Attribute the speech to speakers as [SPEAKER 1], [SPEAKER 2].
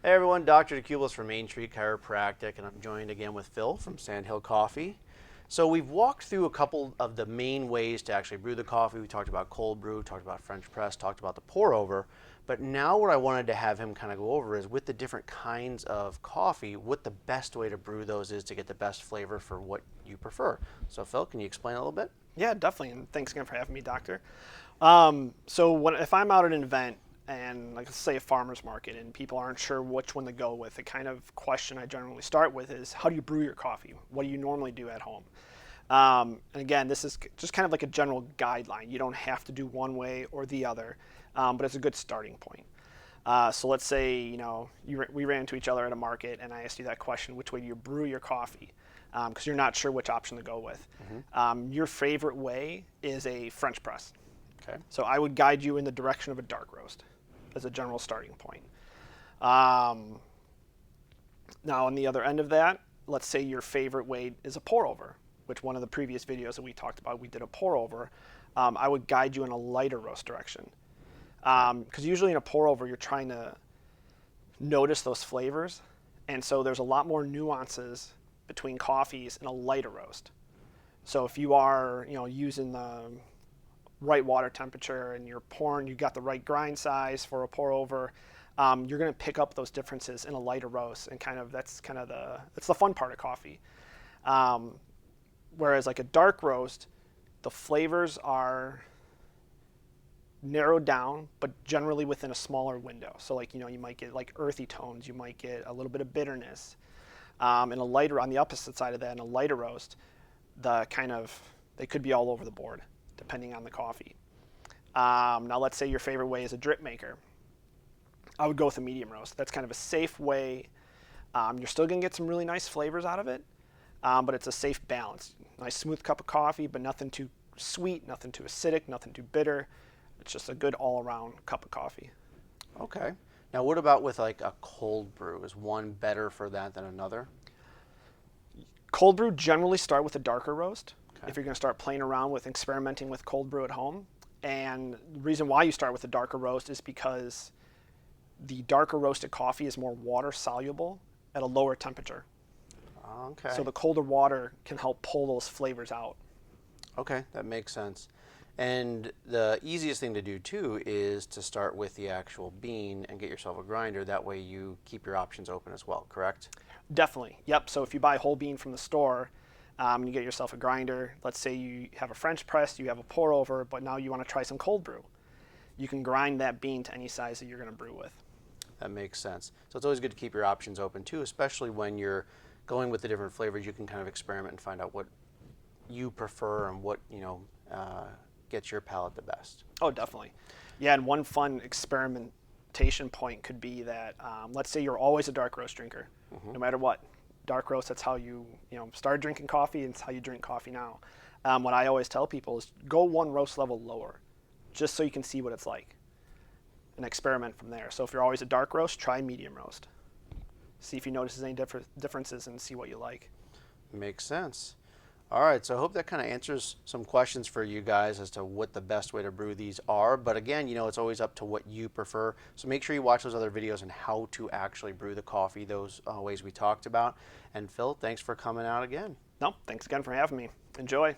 [SPEAKER 1] Hey everyone, Dr. DeCubellis from Main Street Chiropractic, and I'm joined again with Phil from Sandhill Coffee. So we've walked through a couple of the main ways to actually brew the coffee. We talked about cold brew, talked about French press, talked about the pour over. But now what I wanted to have him kind of go over is with the different kinds of coffee, what the best way to brew those is to get the best flavor for what you prefer. So Phil, can you explain a little bit?
[SPEAKER 2] Yeah, definitely, and thanks again for having me, Doctor. If I'm out at an event and, like, let's say a farmer's market, and people aren't sure which one to go with, the kind of question I generally start with is, how do you brew your coffee? What do you normally do at home? And again, this is just kind of like a general guideline. You don't have to do one way or the other, but it's a good starting point. So let's say, we ran into each other at a market and I asked you that question, which way do you brew your coffee? Because you're not sure which option to go with. Your favorite way is a French press.
[SPEAKER 1] Okay.
[SPEAKER 2] So I would guide you in the direction of a dark roast as a general starting point. Now, on the other end of that, let's say your favorite way is a pour over, which one of the previous videos that we talked about, we did a pour over. I would guide you in a lighter roast direction. Because usually in a pour over, you're trying to notice those flavors. And so there's a lot more nuances between coffees in a lighter roast. So if you are, using the right water temperature and you're pouring, you got the right grind size for a pour over, you're going to pick up those differences in a lighter roast, and that's the fun part of coffee. Whereas like a dark roast, the flavors are narrowed down, but generally within a smaller window. So you might get like earthy tones, you might get a little bit of bitterness. In a lighter, on the opposite side of that, in a lighter roast, they could be all over the board depending on the coffee. Now let's say your favorite way is a drip maker. I would go with a medium roast. That's kind of a safe way. You're still going to get some really nice flavors out of it, but it's a safe balance. Nice smooth cup of coffee, but nothing too sweet, nothing too acidic, nothing too bitter. It's just a good all-around cup of coffee.
[SPEAKER 1] Okay. Now what about with like a cold brew? Is one better for that than another?
[SPEAKER 2] Cold brew, generally start with a darker roast.
[SPEAKER 1] Okay.
[SPEAKER 2] If you're going to start playing around with experimenting with cold brew at home. And the reason why you start with a darker roast is because the darker roasted coffee is more water soluble at a lower temperature.
[SPEAKER 1] Okay.
[SPEAKER 2] So the colder water can help pull those flavors out.
[SPEAKER 1] Okay, that makes sense. And the easiest thing to do too is to start with the actual bean and get yourself a grinder. That way you keep your options open as well, correct?
[SPEAKER 2] Definitely. Yep. So if you buy whole bean from the store, you get yourself a grinder. Let's say you have a French press, you have a pour over, but now you want to try some cold brew. You can grind that bean to any size that you're going to brew with.
[SPEAKER 1] That makes sense. So it's always good to keep your options open too, especially when you're going with the different flavors. You can kind of experiment and find out what you prefer and what gets your palate the best.
[SPEAKER 2] Oh, definitely. Yeah, and one fun experimentation point could be that, let's say you're always a dark roast drinker, no matter what. Dark roast, that's how you started drinking coffee, and it's how you drink coffee now. What I always tell people is go one roast level lower, just so you can see what it's like, and experiment from there. So if you're always a dark roast, try medium roast. See if you notice any differences and see what you like.
[SPEAKER 1] Makes sense. All right, so I hope that kind of answers some questions for you guys as to what the best way to brew these are. But again, it's always up to what you prefer. So make sure you watch those other videos on how to actually brew the coffee, those ways we talked about. And Phil, thanks for coming out again.
[SPEAKER 2] No, thanks again for having me. Enjoy.